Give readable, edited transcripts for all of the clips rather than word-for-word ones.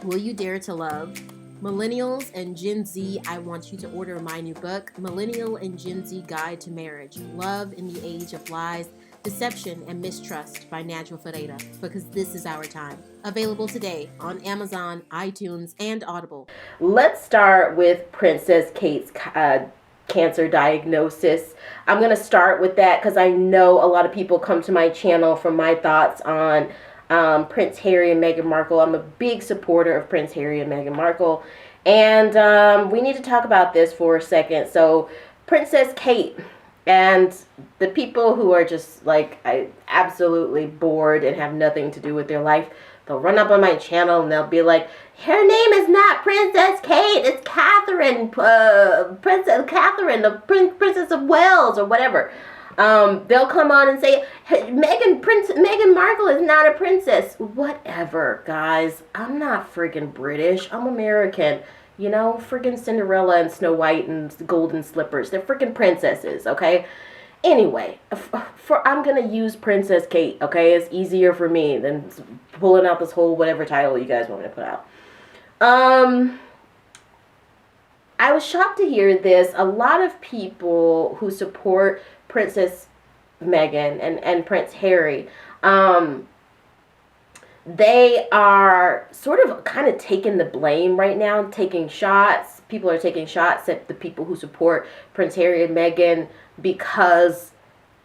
Will you dare to love? Millennials and Gen Z, I want you to order my new book, Millennial and Gen Z Guide to Marriage, Love in the Age of Lies, Deception, and Mistrust by Natural Ferreira, because this is our time. Available today on Amazon, iTunes, and Audible. Let's start with Princess Kate's cancer diagnosis. I'm going to start with that because I know a lot of people come to my channel for my thoughts on Prince Harry and Meghan Markle. I'm a big supporter of Prince Harry and Meghan Markle, and we need to talk about this for a second. So Princess Kate and the people who are just like absolutely bored and have nothing to do with their life, they'll run up on my channel and they'll be like, her name is not Princess Kate, it's Catherine, Princess Catherine, the Princess of Wales or whatever. They'll come on and say, hey, Meghan Markle is not a princess. Whatever, guys. I'm not friggin' British. I'm American. You know, friggin' Cinderella and Snow White and Golden Slippers. They're friggin' princesses, okay? Anyway, I'm gonna use Princess Kate, okay? It's easier for me than pulling out this whole whatever title you guys want me to put out. I was shocked to hear this. A lot of people who support Princess Meghan and Prince Harry, they are sort of kind of taking the blame right now, taking shots. People are taking shots at the people who support Prince Harry and Meghan because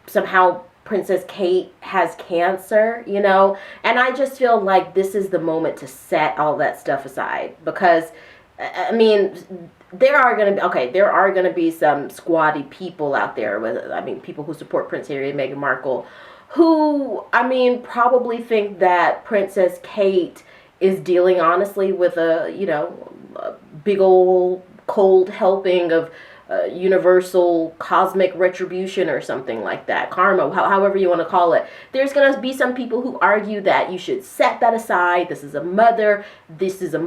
somehow Princess Kate has cancer, you know? And I just feel like this is the moment to set all that stuff aside because, I mean, there are going to be some squatty people out there with, people who support Prince Harry and Meghan Markle who, probably think that Princess Kate is dealing honestly with a big old cold helping of universal cosmic retribution or something like that, karma, however you want to call it. There's going to be some people who argue that you should set that aside. This is a mother, this is a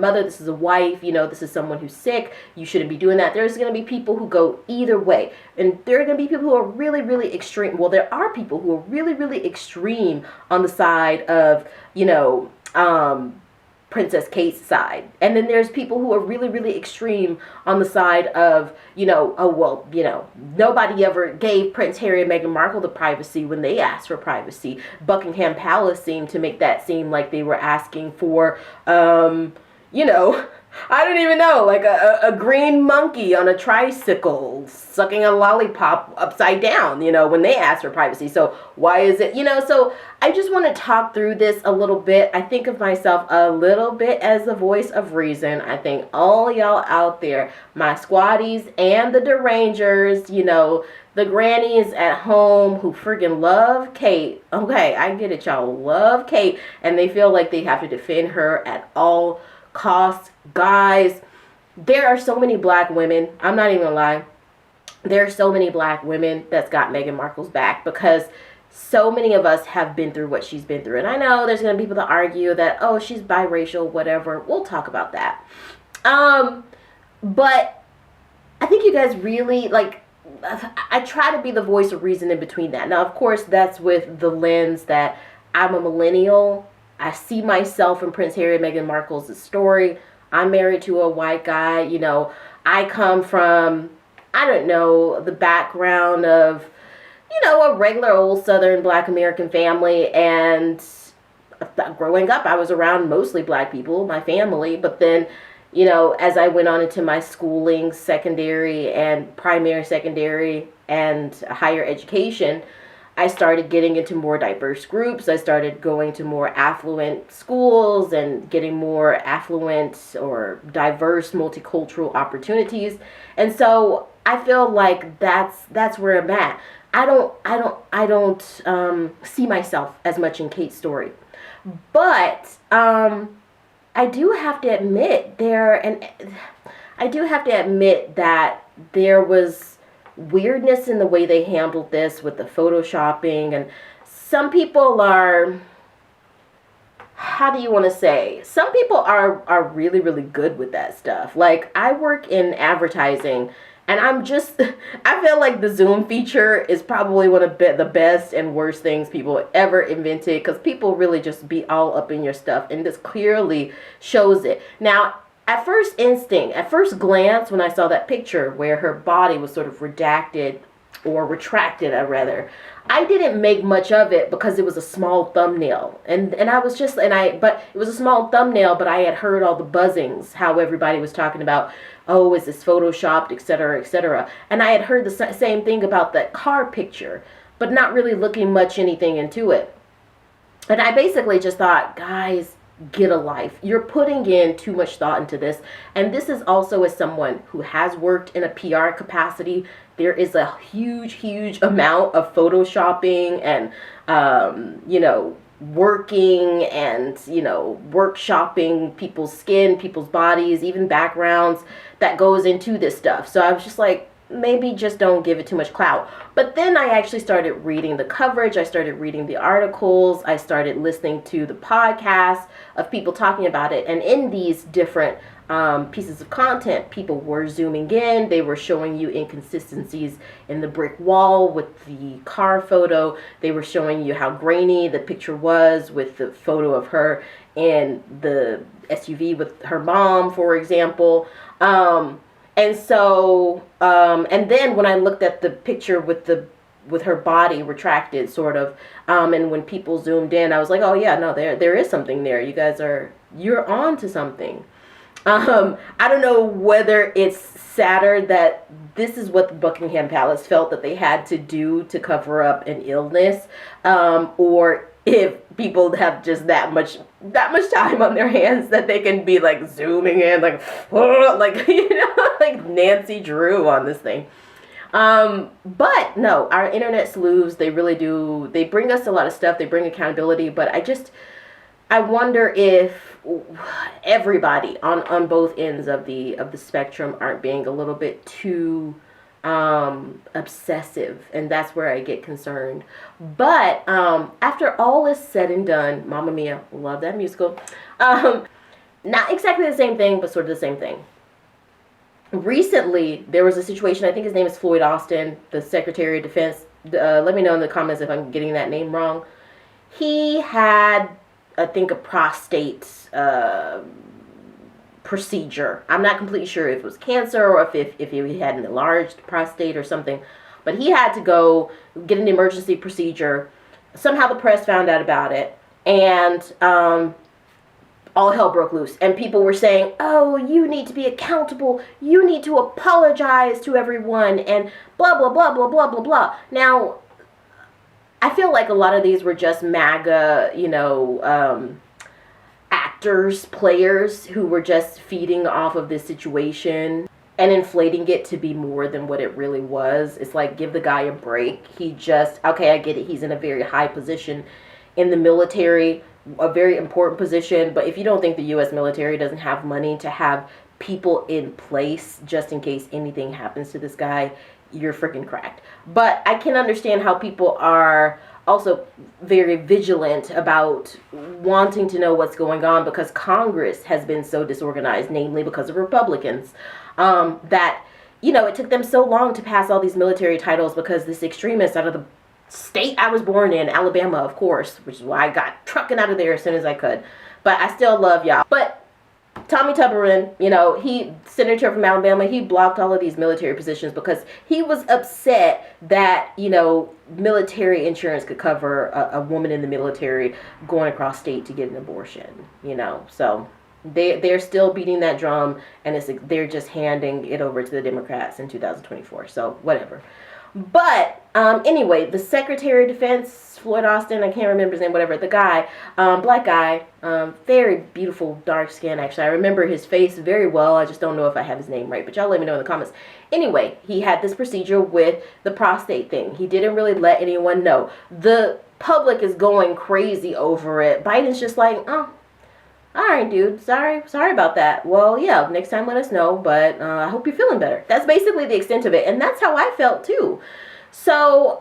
wife, this is someone who's sick, you shouldn't be doing that. There's going to be people who go either way, and there are going to be people who are really, really extreme. Well, there are people who are really, really extreme on the side of, Princess Kate's side. And then there's people who are really, really extreme on the side of, nobody ever gave Prince Harry and Meghan Markle the privacy when they asked for privacy. Buckingham Palace seemed to make that seem like they were asking for, I don't even know, like a green monkey on a tricycle sucking a lollipop upside down, when they ask for privacy. So why is it, so I just want to talk through this a little bit. I think of myself a little bit as the voice of reason. I think all y'all out there, my squatties and the derangers, the grannies at home who friggin' love Kate. Okay, I get it, y'all love Kate, and they feel like they have to defend her at all costs. Guys, there are so many black women, I'm not even gonna lie, there are so many black women that's got Meghan Markle's back because so many of us have been through what she's been through. And I know there's gonna be people that argue that, oh, she's biracial, whatever. We'll talk about that. But I think you guys really, I try to be the voice of reason in between that. Now, of course, that's with the lens that I'm a millennial. I see myself in Prince Harry and Meghan Markle's story. I'm married to a white guy. I come from, the background of, a regular old Southern Black American family. And growing up, I was around mostly black people, my family. But then, as I went on into my schooling, secondary and primary, secondary, and higher education, I started getting into more diverse groups. I started going to more affluent schools and getting more affluent or diverse multicultural opportunities. And so I feel like that's where I'm at. I don't see myself as much in Kate's story. But I do have to admit that there was weirdness in the way they handled this with the photoshopping, and some people are, how do you want to say, some people are really, really good with that stuff. Like, I work in advertising, And I feel like the zoom feature is probably one of the best and worst things people ever invented, because people really just be all up in your stuff, and this clearly shows it. Now, at first instinct, at first glance, when I saw that picture where her body was sort of redacted, or retracted, I didn't make much of it because it was a small thumbnail, and I was just but it was a small thumbnail, but I had heard all the buzzings, how everybody was talking about, oh, is this photoshopped, etc., etc., and I had heard the same thing about that car picture, but not really looking much anything into it. And I basically just thought, guys, get a life. You're putting in too much thought into this. And this is also as someone who has worked in a PR capacity. There is a huge amount of photoshopping and, working and, workshopping people's skin, people's bodies, even backgrounds that goes into this stuff. So I was just like, maybe just don't give it too much clout. But then I actually started reading the coverage. I started reading the articles. I started listening to the podcasts of people talking about it. And in these different pieces of content, people were zooming in. They were showing you inconsistencies in the brick wall with the car photo. They were showing you how grainy the picture was with the photo of her in the SUV with her mom, for example. And so, and then when I looked at the picture with her body retracted, sort of, and when people zoomed in, I was like, oh yeah, no, there is something there. You're on to something. I don't know whether it's sadder that this is what the Buckingham Palace felt that they had to do to cover up an illness, or if people have just that much time on their hands that they can be like zooming in, like, oh, like, like Nancy Drew on this thing. But no, our internet sleuths, they really do, they bring us a lot of stuff, they bring accountability, but I wonder if everybody on both ends of the spectrum aren't being a little bit too obsessive, and that's where I get concerned. But after all is said and done, Mamma Mia, love that musical. Not exactly the same thing, but sort of the same thing. Recently, there was a situation, I think his name is Floyd Austin, the Secretary of Defense. Let me know in the comments if I'm getting that name wrong. He had, I think, a prostate procedure. I'm not completely sure if it was cancer or if he had an enlarged prostate or something, but he had to go get an emergency procedure. Somehow the press found out about it, and all hell broke loose, and people were saying, oh, you need to be accountable, you need to apologize to everyone, and blah blah blah blah blah blah blah. Now, I feel like a lot of these were just MAGA, actors, players who were just feeding off of this situation and inflating it to be more than what it really was. It's like, give the guy a break. Okay, I get it. He's in a very high position in the military, a very important position. But if you don't think the U.S. military doesn't have money to have people in place just in case anything happens to this guy, you're freaking cracked. But I can understand how people are also very vigilant about wanting to know what's going on, because Congress has been so disorganized, namely because of Republicans, that, it took them so long to pass all these military titles because this extremist out of the state I was born in, Alabama, of course, which is why I got trucking out of there as soon as I could. But I still love y'all. But Tommy Tuberville, senator from Alabama, he blocked all of these military positions because he was upset that, military insurance could cover a woman in the military going across state to get an abortion, So they're still beating that drum, and they're just handing it over to the Democrats in 2024. So whatever. But anyway, the Secretary of Defense, Floyd Austin, I can't remember his name, whatever, the guy, black guy, very beautiful, dark skin, actually. I remember his face very well. I just don't know if I have his name right, but y'all let me know in the comments. Anyway, he had this procedure with the prostate thing. He didn't really let anyone know. The public is going crazy over it. Biden's just like, oh, all right, dude, sorry about that. Well, yeah, next time let us know, but I hope you're feeling better. That's basically the extent of it, and that's how I felt too. So,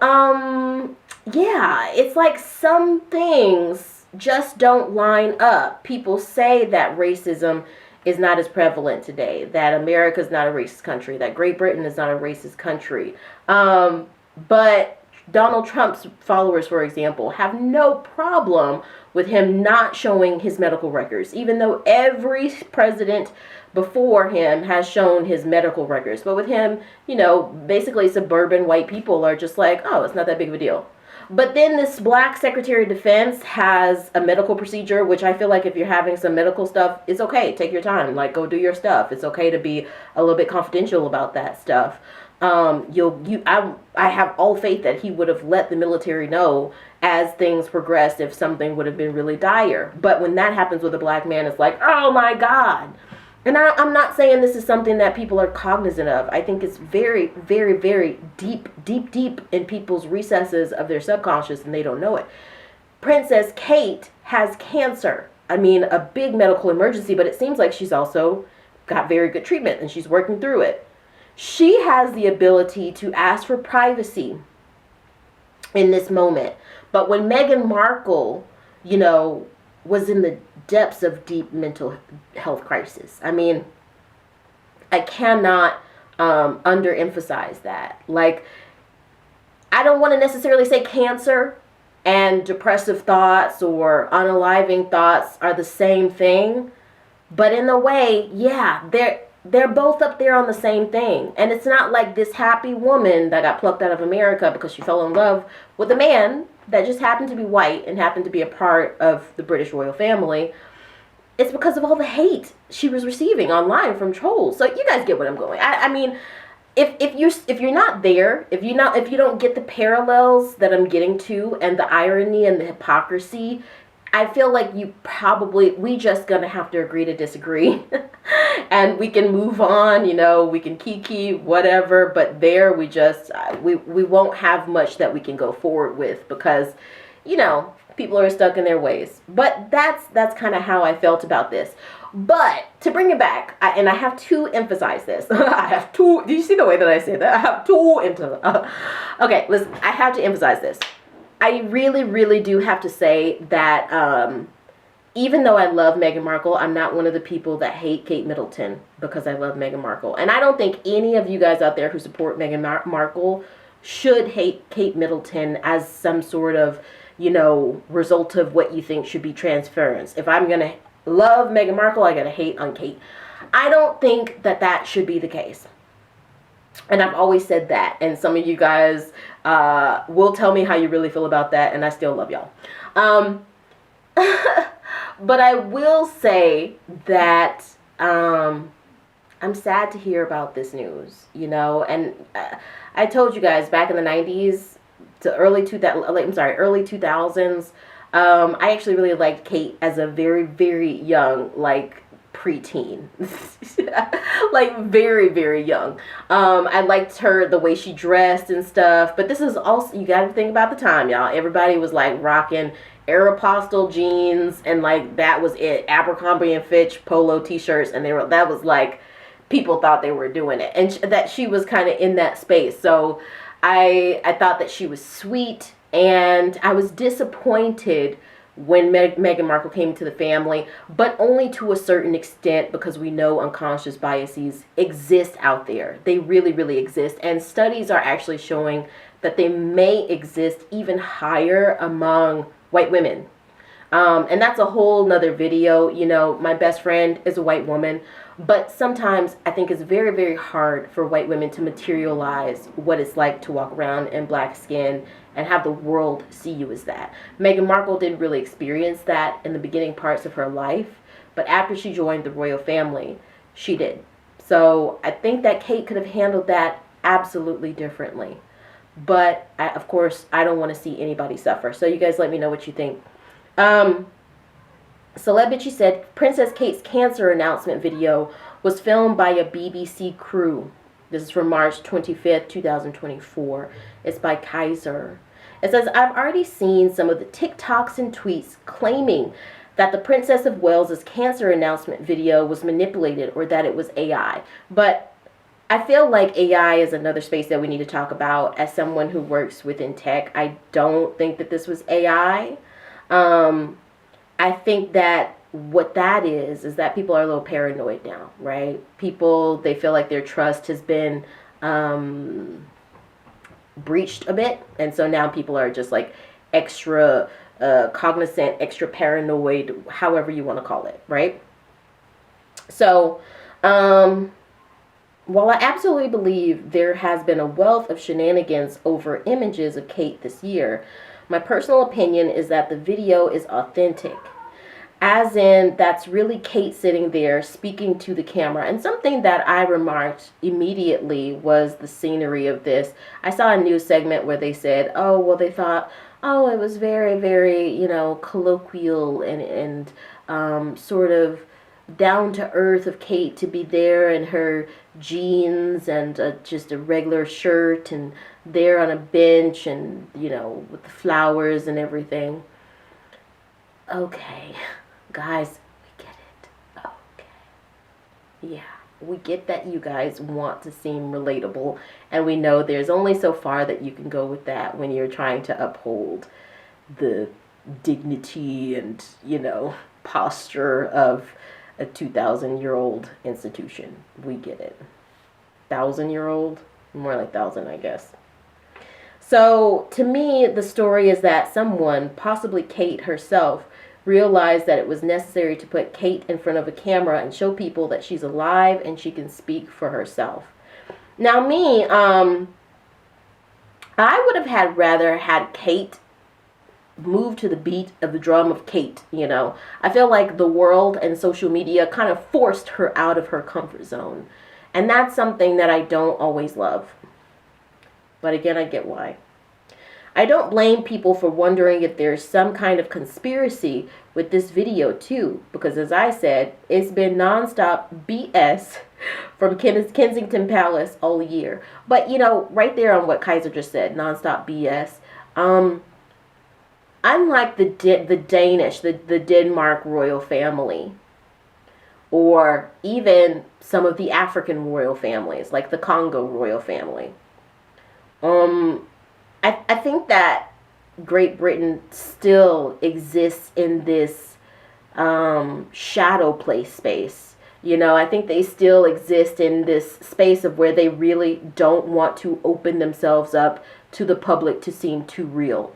yeah, it's like some things just don't line up. People say that racism is not as prevalent today, that America is not a racist country, that Great Britain is not a racist country. But Donald Trump's followers, for example, have no problem with him not showing his medical records, even though every president before him has shown his medical records. But with him, you know, basically suburban white people are just like, oh, it's not that big of a deal. But then this black Secretary of Defense has a medical procedure, which I feel like if you're having some medical stuff, it's okay. Take your time. Like, go do your stuff. It's okay to be a little bit confidential about that stuff. I have all faith that he would have let the military know as things progressed if something would have been really dire. But when that happens with a black man, it's like, oh my God. And I'm not saying this is something that people are cognizant of. I think it's very, very, very deep in people's recesses of their subconscious, and they don't know it. Princess Kate has cancer. I mean, a big medical emergency, but it seems like she's also got very good treatment, and she's working through it. She has the ability to ask for privacy in this moment. But when Meghan Markle, you know, was in the depths of deep mental health crisis, I mean, I cannot underemphasize that. Like, I don't want to necessarily say cancer and depressive thoughts or unaliving thoughts are the same thing. But in a way, yeah, they're both up there on the same thing. And it's not like this happy woman that got plucked out of America because she fell in love with a man that just happened to be white and happened to be a part of the British royal family. It's because of all the hate she was receiving online from trolls. So you guys get what I'm going. I mean, if you're not there, if you don't get the parallels that I'm getting to and the irony and the hypocrisy, I feel like we just gonna have to agree to disagree. And we can move on, you know, we can kiki, whatever, but there we won't have much that we can go forward with because, you know, people are stuck in their ways. But that's kind of how I felt about this. But to bring it back, and I have to emphasize this. Do you see the way that I say that? I have to okay, listen, I have to emphasize this. I really, really do have to say that even though I love Meghan Markle, I'm not one of the people that hate Kate Middleton because I love Meghan Markle. And I don't think any of you guys out there who support Meghan Markle should hate Kate Middleton as some sort of, you know, result of what you think should be transference. If I'm going to love Meghan Markle, I got to hate on Kate. I don't think that should be the case. And I've always said that. And some of you guys will tell me how you really feel about that. And I still love y'all. But I will say that I'm sad to hear about this news, you know. And I told you guys back in the 90s to early 2000s, I actually really liked Kate as a very, very young, like, preteen. Like, very, very young. I liked her, the way she dressed and stuff. But this is also, you got to think about the time, y'all. Everybody was, like, rocking Aeropostale jeans, and like that was it. Abercrombie and Fitch polo t-shirts, and that was like, people thought they were doing it, and that she was kind of in that space. So I thought that she was sweet, and I was disappointed when Meghan Markle came to the family, but only to a certain extent, because we know unconscious biases exist out there. They really, really exist, and studies are actually showing that they may exist even higher among white women. And that's a whole nother video. You know, my best friend is a white woman, but sometimes I think it's very, very hard for white women to materialize what it's like to walk around in black skin and have the world see you as that. Meghan Markle didn't really experience that in the beginning parts of her life, but after she joined the royal family, she did. So I think that Kate could have handled that absolutely differently. But, of course, I don't want to see anybody suffer. So you guys let me know what you think. Celebritty said Princess Kate's cancer announcement video was filmed by a BBC crew. This is from March 25th, 2024. It's by Kaiser. It says, I've already seen some of the TikToks and tweets claiming that the Princess of Wales's cancer announcement video was manipulated or that it was AI. But I feel like AI is another space that we need to talk about. As someone who works within tech, I don't think that this was AI. I think that what that is that people are a little paranoid now, right? People, they feel like their trust has been breached a bit, and so now people are just like extra cognizant, extra paranoid, however you want to call it, right? So while I absolutely believe there has been a wealth of shenanigans over images of Kate this year, my personal opinion is that the video is authentic. As in, that's really Kate sitting there speaking to the camera. And something that I remarked immediately was the scenery of this. I saw a news segment where they said, oh, well, they thought, oh, it was very, very, you know, colloquial and sort of down to earth of Kate to be there in her jeans and just a regular shirt and there on a bench and, you know, with the flowers and everything. Okay. Guys, we get it. Okay. Yeah, we get that you guys want to seem relatable, and we know there's only so far that you can go with that when you're trying to uphold the dignity and, you know, posture of a 2,000-year-old institution. We get it. 1,000-year-old? More like 1,000, I guess. So, to me, the story is that someone, possibly Kate herself, realized that it was necessary to put Kate in front of a camera and show people that she's alive and she can speak for herself. Now me, I would have rather had Kate move to the beat of the drum of Kate, you know. I feel like the world and social media kind of forced her out of her comfort zone. And that's something that I don't always love. But again, I get why. I don't blame people for wondering if there's some kind of conspiracy with this video too, because as I said, it's been nonstop BS from Kensington Palace all year. But you know, right there on what Kaiser just said, nonstop BS. Unlike the Danish, the Denmark royal family, or even some of the African royal families, like the Congo royal family. I think that Great Britain still exists in this shadow play space. You know, I think they still exist in this space of where they really don't want to open themselves up to the public to seem too real.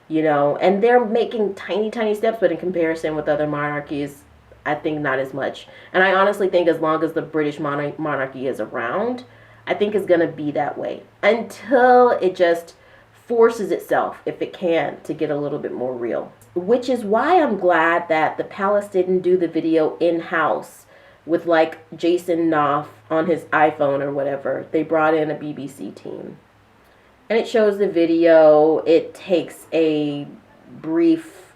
You know, and they're making tiny, tiny steps, but in comparison with other monarchies, I think not as much. And I honestly think as long as the British monarchy is around, I think it's going to be that way until it just forces itself, if it can, to get a little bit more real. Which is why I'm glad that the palace didn't do the video in-house with like Jason Knopf on his iPhone or whatever. They brought in a BBC team. And it shows the video. It takes a brief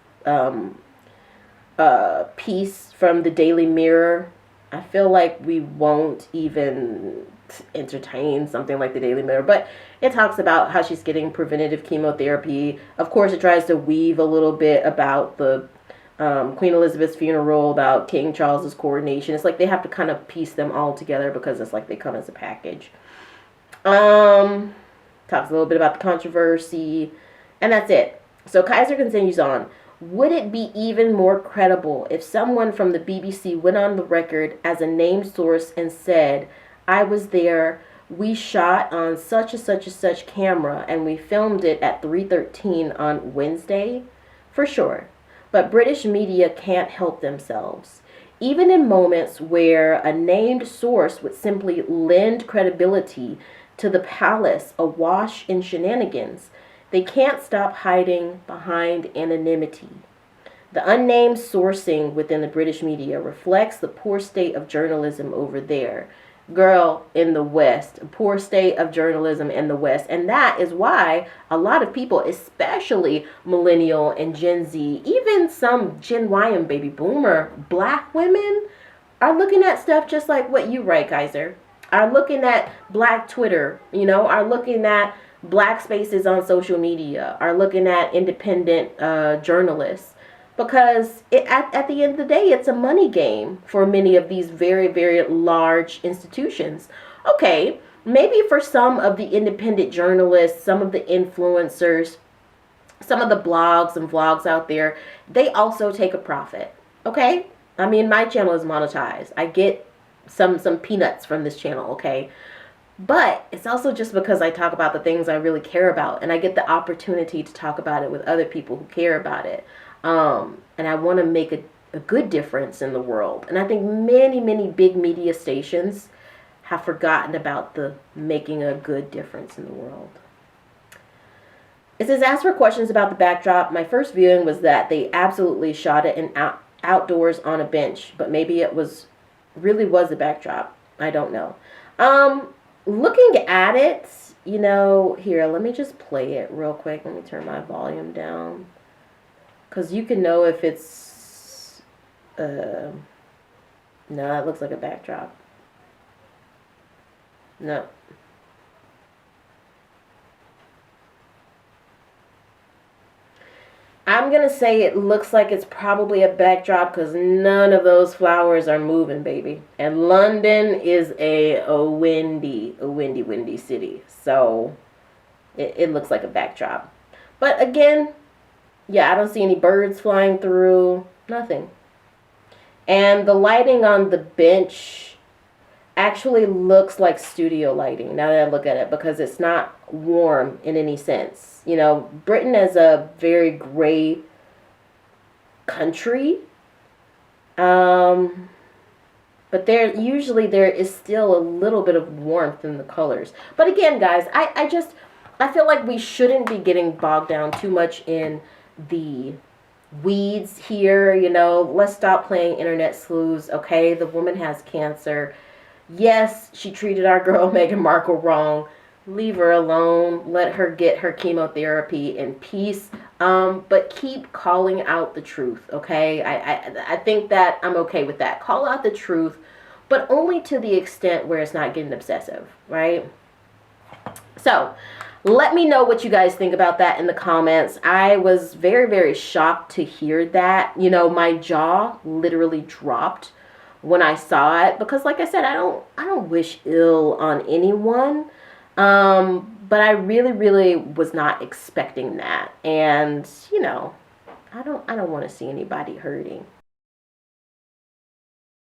piece from the Daily Mirror. I feel like we won't even entertain something like the Daily Mirror, but it talks about how she's getting preventative chemotherapy. Of course, it tries to weave a little bit about the Queen Elizabeth's funeral, about King Charles's coronation. It's like they have to kind of piece them all together because it's like they come as a package. Talks a little bit about the controversy, and that's it. So Kaiser continues on. Would it be even more credible if someone from the BBC went on the record as a named source and said, I was there, we shot on such and such and such camera, and we filmed it at 3:13 on Wednesday? For sure. But British media can't help themselves. Even in moments where a named source would simply lend credibility to the palace awash in shenanigans, they can't stop hiding behind anonymity. The unnamed sourcing within the British media reflects the poor state of journalism over there. Girl, in the West, poor state of journalism in the West. And that is why a lot of people, especially millennial and Gen Z, even some Gen Y and baby boomer black women, are looking at stuff just like what you write, Kaiser. Are looking at black Twitter, you know, are looking at black spaces on social media, are looking at independent journalists. Because at the end of the day, it's a money game for many of these very, very large institutions. Okay, maybe for some of the independent journalists, some of the influencers, some of the blogs and vlogs out there, they also take a profit. Okay, I mean, my channel is monetized. I get some peanuts from this channel, okay? But it's also just because I talk about the things I really care about, and I get the opportunity to talk about it with other people who care about it. And I want to make a good difference in the world. And I think many big media stations have forgotten about the making a good difference in the world. It says, ask for questions about the backdrop. My first viewing was that they absolutely shot it outdoors on a bench, but maybe it really was a backdrop. I don't know. Looking at it, you know, here, let me just play it real quick. Let me turn my volume down, because you can know if it's, no, it looks like a backdrop. No. I'm going to say it looks like it's probably a backdrop because none of those flowers are moving, baby. And London is a windy city. So it looks like a backdrop. But again, yeah, I don't see any birds flying through. Nothing. And the lighting on the bench actually looks like studio lighting now that I look at it, because it's not warm in any sense. You know, Britain is a very gray country, but there is still a little bit of warmth in the colors. But again, guys, I feel like we shouldn't be getting bogged down too much in the weeds here. You know, let's stop playing internet sleuths. Okay, the woman has cancer. Yes, she treated our girl Meghan Markle wrong. Leave her alone. Let her get her chemotherapy in peace. But keep calling out the truth, okay? I think that I'm okay with that. Call out the truth, but only to the extent where it's not getting obsessive, right? So, let me know what you guys think about that in the comments. I was very shocked to hear that. You know, my jaw literally dropped when I saw it, because like I said, I don't wish ill on anyone. But I really was not expecting that. And, you know, I don't want to see anybody hurting.